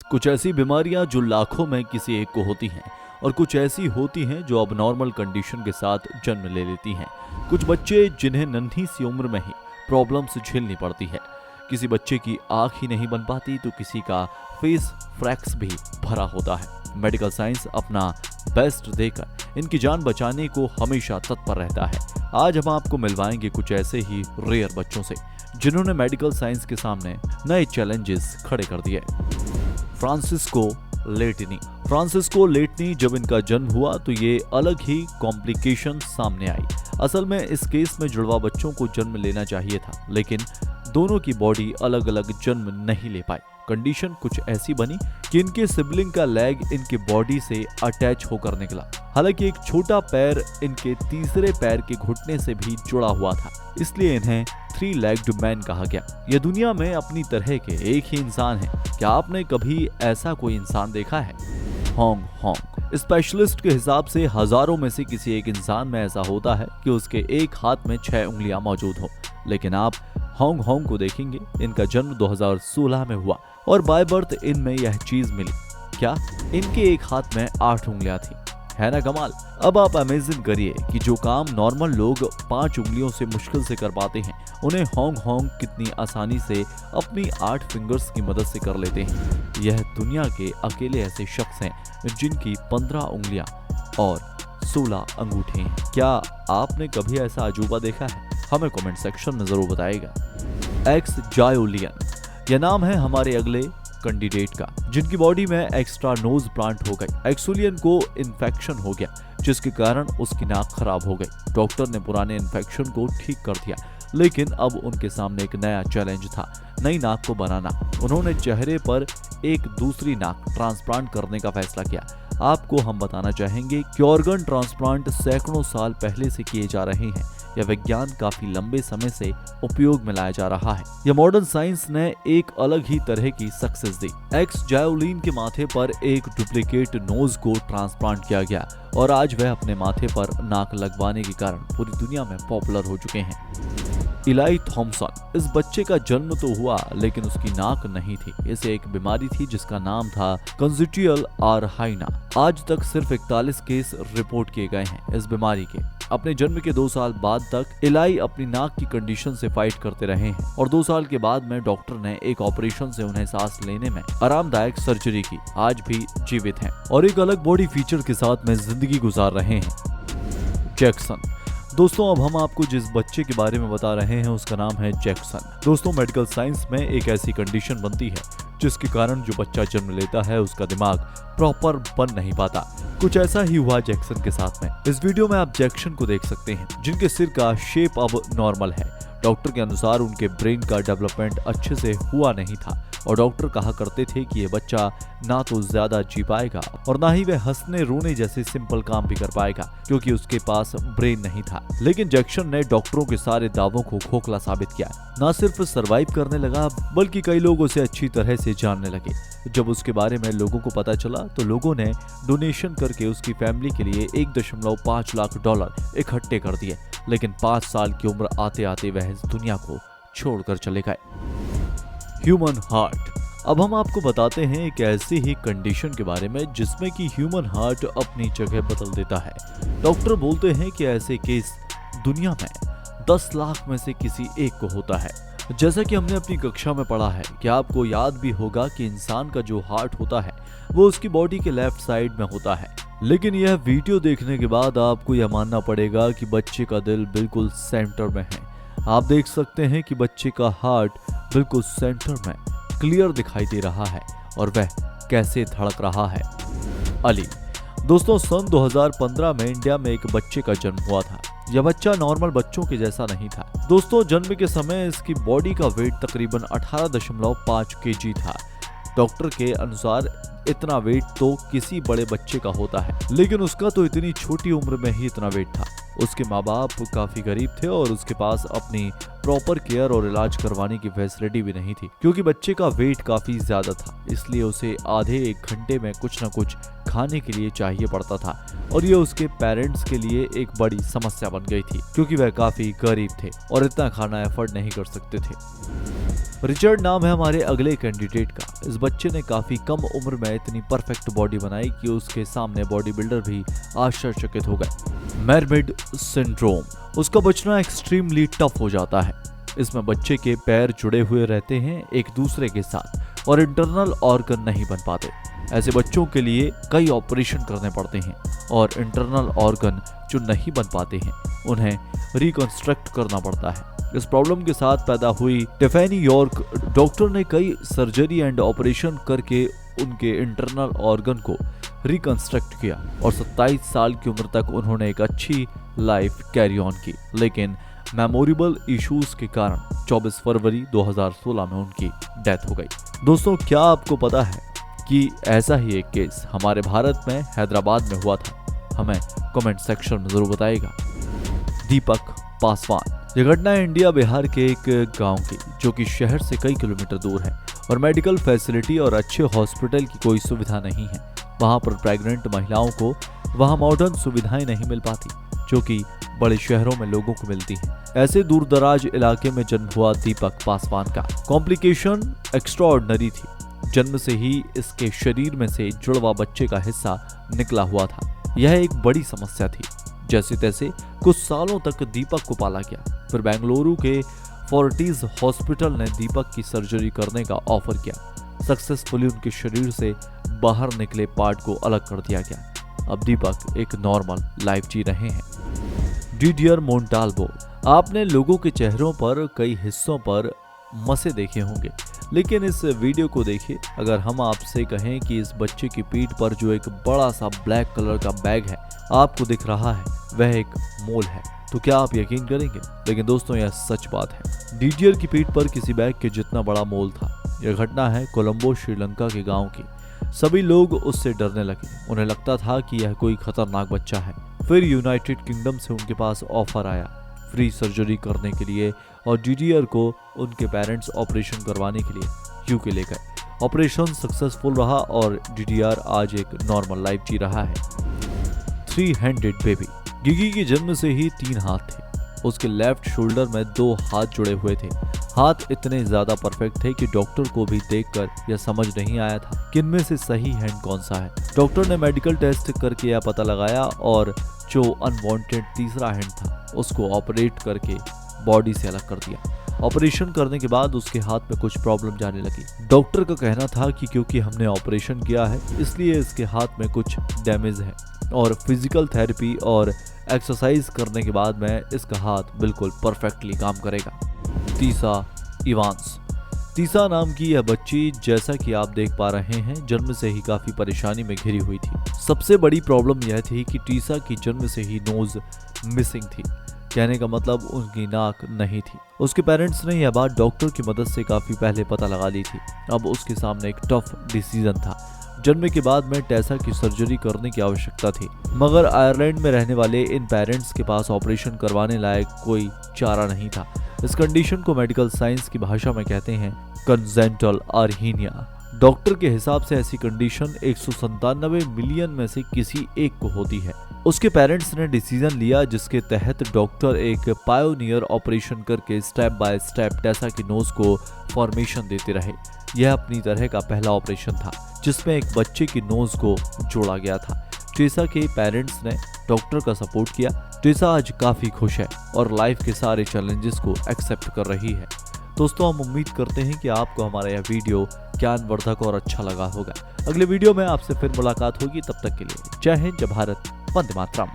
कुछ ऐसी बीमारियां जो लाखों में किसी एक को होती हैं और कुछ ऐसी होती हैं जो अब नॉर्मल कंडीशन के साथ जन्म ले लेती हैं। कुछ बच्चे जिन्हें नन्ही सी उम्र में ही प्रॉब्लम्स झेलनी पड़ती है। किसी बच्चे की आंख ही नहीं बन पाती तो किसी का फेस फ्रैक्स भी भरा होता है। मेडिकल साइंस अपना बेस्ट देकर इनकी जान बचाने को हमेशा तत्पर रहता है। आज हम आपको मिलवाएंगे कुछ ऐसे ही रेयर बच्चों से जिन्होंने मेडिकल साइंस के सामने नए चैलेंजेस खड़े कर दिए। फ्रांसिस्को लेटनी जब इनका जन्म हुआ तो ये अलग ही कॉम्प्लिकेशन सामने आई। असल में इस केस में जुड़वा बच्चों को जन्म लेना चाहिए था, लेकिन दोनों की बॉडी अलग अलग जन्म नहीं ले पाई। कंडीशन कुछ ऐसी बनी कि इनके सिबलिंग का लेग इनके बॉडी से अटैच होकर निकला। हालांकि एक छोटा पैर इनके तीसरे पैर के घुटने से भी जुड़ा हुआ था, इसलिए इन्हें 3-legged मैन कहा गया। यह दुनिया में अपनी तरह के एक ही इंसान है। क्या आपने कभी ऐसा कोई इंसान देखा है? होंग स्पेशलिस्ट के हिसाब से हजारों में से किसी एक इंसान में ऐसा होता है कि उसके एक हाथ में 6 उंगलियां मौजूद हो। लेकिन आप होंग को देखेंगे, इनका जन्म 2016 में हुआ और बाय बर्थ इनमें यह चीज मिली। क्या इनके एक हाथ में 8 उंगलियां थी? है ना कमाल। अब आप इमेजिन करिए कि जो काम नॉर्मल लोग 5 उंगलियों से मुश्किल से कर पाते हैं, उन्हें होंग कितनी आसानी से अपनी 8 फिंगर्स की मदद से कर लेते हैं। यह दुनिया के अकेले ऐसे शख्स हैं जिनकी 15 उंगलियां और 16 अंगूठे हैं। क्या आपने कभी ऐसा अजूबा देखा है? हमें कमेंट सेक्शन में जरूर बताइएगा। एक्स जायोलियन, यह नाम है हमारे अगले कैंडिडेट का, जिनकी बॉडी में एक्स्ट्रा नोज प्लांट हो गई। एक्सुलियन को इन्फेक्शन हो गया, जिसके कारण उसकी नाक खराब हो गई। डॉक्टर ने पुराने इन्फेक्शन को ठीक कर दिया, लेकिन अब उनके सामने एक नया चैलेंज था, नई नाक को बनाना। उन्होंने चेहरे पर एक दूसरी नाक ट्रांसप्लांट करने का फैसला किया। आपको हम बताना चाहेंगे कि ऑर्गन ट्रांसप्लांट सैकड़ों साल पहले से किए जा रहे हैं। यह विज्ञान काफी लंबे समय से उपयोग में लाया जा रहा है। यह मॉडर्न साइंस ने एक अलग ही तरह की सक्सेस दी। एक्स जायोलिन के माथे पर एक डुप्लीकेट नोज को ट्रांसप्लांट किया गया और आज वह अपने माथे पर नाक लगवाने के कारण पूरी दुनिया में पॉपुलर हो चुके हैं। इलाई थॉम्सन, इस बच्चे का जन्म तो हुआ लेकिन उसकी नाक नहीं थी। इसे एक बीमारी थी जिसका नाम था कंजिटियल आरहाइना। आज तक सिर्फ 41 केस रिपोर्ट किए गए हैं इस बीमारी के। अपने जन्म के 2 साल बाद तक इलाई अपनी नाक की कंडीशन से फाइट करते रहे हैं और 2 साल के बाद में डॉक्टर ने एक ऑपरेशन से उन्हें सांस लेने में आरामदायक सर्जरी की। आज भी जीवित हैं और एक अलग बॉडी फीचर के साथ में जिंदगी गुजार रहे हैं। जैक्सन, दोस्तों अब हम आपको जिस बच्चे के बारे में बता रहे हैं उसका नाम है जैक्सन। दोस्तों मेडिकल साइंस में एक ऐसी कंडीशन बनती है जिसके कारण जो बच्चा जन्म लेता है उसका दिमाग प्रॉपर बन नहीं पाता। कुछ ऐसा ही हुआ जैक्सन के साथ में। इस वीडियो में आप जैक्सन को देख सकते हैं, जिनके सिर का शेप अब नॉर्मल है। डॉक्टर के अनुसार उनके ब्रेन का डेवलपमेंट अच्छे से हुआ नहीं था और डॉक्टर कहा करते थे कि ये बच्चा ना तो ज्यादा जी पाएगा और ना ही वह हंसने रोने जैसे सिंपल काम भी कर पाएगा, क्योंकि उसके पास ब्रेन नहीं था। लेकिन जैक्सन ने डॉक्टरों के सारे दावों को खोखला साबित किया। न सिर्फ सरवाइव करने लगा बल्कि कई लोग उसे अच्छी तरह से जानने लगे। जब उसके बारे में लोगों को पता चला तो लोगों ने डोनेशन करके उसकी फैमिली के लिए $1.5 लाख इकट्ठे कर दिए। लेकिन 5 साल की उम्र आते आते वह इस दुनिया को छोड़कर चले गए। ह्यूमन हार्ट, अब हम आपको बताते हैं एक ऐसी ही कंडीशन के बारे में जिसमें कि ह्यूमन हार्ट अपनी जगह बदल देता है। डॉक्टर बोलते हैं कि ऐसे केस दुनिया में 10 लाख में से किसी एक को होता है। जैसा कि हमने अपनी कक्षा में पढ़ा है कि आपको याद भी होगा कि इंसान का जो हार्ट होता है वो उसकी बॉडी के लेफ्ट साइड में होता है। लेकिन यह वीडियो देखने के बाद आपको यह मानना पड़ेगा कि बच्चे का दिल बिल्कुल सेंटर में है। आप देख सकते हैं कि बच्चे का हार्ट बिल्कुल सेंटर में क्लियर दिखाई दे रहा है और वह कैसे धड़क रहा है। अली, दोस्तों सन 2015 में इंडिया में एक बच्चे का जन्म हुआ था। यह बच्चा नॉर्मल बच्चों के जैसा नहीं था। दोस्तों जन्म के समय इसकी बॉडी का वेट तकरीबन 18.5 kg था। डॉक्टर के अनुसार इतना वेट तो किसी बड़े बच्चे का होता है, लेकिन उसका तो इतनी छोटी उम्र में ही इतना वेट था। उसके माँ बाप काफी गरीब थे और उसके पास अपनी प्रॉपर केयर और इलाज करवाने की फैसिलिटी भी नहीं थी, क्योंकि बच्चे का वेट काफी ज्यादा था। इसलिए उसे आधे 1 घंटे में कुछ न कुछ खाने के लिए चाहिए पड़ता था और ये उसके पेरेंट्स के लिए एक बड़ी समस्या बन गई थी, क्योंकि वह काफी गरीब थे और इतना खाना एफर्ड नहीं कर सकते थे। रिचर्ड नाम है हमारे अगले कैंडिडेट का। इस बच्चे ने काफी कम उम्र में इतनी परफेक्ट बॉडी बनाई कि उसके सामने बॉडी बिल्डर भी आश्चर्यचकित हो गए। मेरमिड सिंड्रोम, उसका बचना एक्सट्रीमली टफ हो जाता है। इसमें बच्चे के पैर जुड़े हुए रहते हैं एक दूसरे के साथ और इंटरनल ऑर्गन नहीं बन पाते। ऐसे बच्चों के लिए कई ऑपरेशन करने पड़ते हैं और इंटरनल ऑर्गन जो नहीं बन पाते हैं उन्हें रिकंस्ट्रक्ट करना पड़ता है। इस प्रॉब्लम के साथ पैदा हुई टिफैनी यॉर्क डॉक्टर ने कई सर्जरी एंड ऑपरेशन करके उनके इंटरनल ऑर्गन को रिकंस्ट्रक्ट किया और 27 साल की उम्र तक उन्होंने एक अच्छी लाइफ कैरी ऑन की। लेकिन मेमोरेबल इश्यूज के कारण 24 फरवरी 2016 में उनकी डेथ हो गई। दोस्तों, क्या आपको पता है कि ऐसा ही एक केस हमारे भारत में हैदराबाद में हुआ था? हमें कमेंट सेक्शन में जरूर बताइएगा। दीपक पासवान, यह घटना है इंडिया बिहार के एक गांव की, जो कि शहर से कई किलोमीटर दूर है और मेडिकल फैसिलिटी और अच्छे हॉस्पिटल की कोई सुविधा नहीं है। वहां पर प्रेग्नेंट महिलाओं को वहां मॉडर्न सुविधाएं नहीं मिल पाती जो कि बड़े शहरों में लोगों को मिलती हैं। ऐसे दूर दराज इलाके में जन्म हुआ दीपक पासवान का। कॉम्प्लिकेशन एक्स्ट्राऑर्डिनरी थी। जन्म से ही इसके शरीर में से जुड़वा बच्चे का हिस्सा निकला हुआ था। यह एक बड़ी समस्या थी। जैसे तैसे कुछ सालों तक दीपक को पाला गया। फिर बेंगलुरु के फोर्टिस हॉस्पिटल ने दीपक की सर्जरी करने का ऑफर किया। सक्सेसफुली उनके शरीर से बाहर निकले पार्ट को अलग कर दिया गया। अब दीपक एक नॉर्मल लाइफ जी रहे हैं। डिडियर मोंटाल्वो, आपने लोगों के चेहरों पर कई हिस्सों पर मसे देखे होंगे, लेकिन इस वीडियो को देखिए। अगर हम आपसे कहें कि इस बच्चे की पीठ पर जो एक बड़ा सा ब्लैक कलर का बैग है आपको दिख रहा है, वह एक मोल है, तो क्या आप यकीन करेंगे? लेकिन दोस्तों, यह सच बात है। डिडियर की पीठ पर किसी बैग के जितना बड़ा मोल था। यह घटना है कोलंबो, श्रीलंका के गांव की। सभी लोग उससे डरने लगे। उन्हें लगता था कि यह कोई खतरनाक बच्चा है। फिर यूनाइटेड किंगडम से उनके पास ऑफर आया फ्री सर्जरी करने के लिए और डिडियर को उनके पेरेंट्स ऑपरेशन करवाने के लिए यूके ले गए। ऑपरेशन सक्सेसफुल रहा और डिडियर आज एक नॉर्मल लाइफ जी रहा है। 3-हैंडेड बेबी, गिगी के जन्म से ही 3 हाथ थे। उसके लेफ्ट शोल्डर में 2 हाथ जुड़े हुए थे। हाथ इतने ज्यादा परफेक्ट थे कि डॉक्टर को भी देखकर यह समझ नहीं आया था कि इनमें से सही हैंड कौन सा है। डॉक्टर ने मेडिकल टेस्ट करके यह पता लगाया और जो अनवांटेड तीसरा हैंड था उसको ऑपरेट करके बॉडी से अलग कर दिया। ऑपरेशन करने के बाद उसके हाथ में कुछ प्रॉब्लम जाने लगी। डॉक्टर का कहना था कि क्योंकि हमने ऑपरेशन किया है इसलिए इसके हाथ में कुछ डैमेज है और फिजिकल थेरेपी और एक्सरसाइज करने के बाद में इसका हाथ बिल्कुल परफेक्टली काम करेगा। तीसा इवांस, तीसा नाम की यह बच्ची, जैसा कि आप देख पा रहे हैं, जन्म से ही काफी परेशानी में घिरी हुई थी। सबसे बड़ी प्रॉब्लम यह थी कि तीसा की जन्म से ही नोज मिसिंग थी। कहने का मतलब उनकी नाक नहीं थी। उसके पेरेंट्स ने यह बात डॉक्टर की मदद से काफी पहले पता लगा ली थी। अब उसके सामने एक टफ डिसीजन था। जन्म के बाद में टेसा की सर्जरी करने की आवश्यकता थी, मगर आयरलैंड में रहने वाले इन पेरेंट्स के पास ऑपरेशन करवाने लायक कोई चारा नहीं था। इस कंडीशन को मेडिकल साइंस की भाषा में कहते हैं कंजेंटल अर्हीनिया। डॉक्टर के हिसाब से ऐसी कंडीशन 197 मिलियन में से किसी एक को होती है। उसके पेरेंट्स ने डिसीजन लिया जिसके तहत डॉक्टर एक पायोनियर ऑपरेशन करके स्टेप बाय स्टेप टेसा की नोज को फॉर्मेशन देते रहे। यह अपनी तरह का पहला ऑपरेशन था जिसमें एक बच्चे की नोज को जोड़ा गया था। टेसा के पेरेंट्स ने डॉक्टर का सपोर्ट किया। टेसा आज काफी खुश है और लाइफ के सारे चैलेंजेस को एक्सेप्ट कर रही है। दोस्तों, हम उम्मीद करते हैं कि आपको हमारा यह वीडियो ज्ञानवर्धक और अच्छा लगा होगा। अगले वीडियो में आपसे फिर मुलाकात होगी। तब तक के लिए जय हिंद, जय भारत, वंदे मातरम।